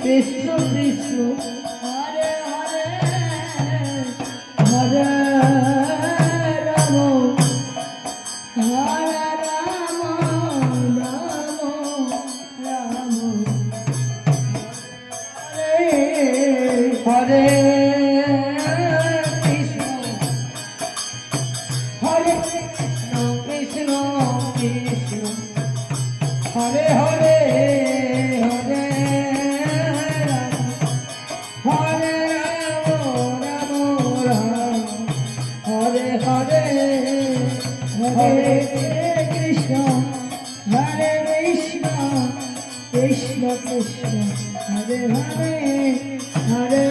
Krishna Krishna Hare Hare Hare Ram Hare Ram Ram Ram Hare Krishna Hare Krishna Krishna Krishna Hare Hare Hare Hare Ram Ram Ram Hare Hare Hare Krishna Hare Krishna Krishna Krishna Hare Hare Hare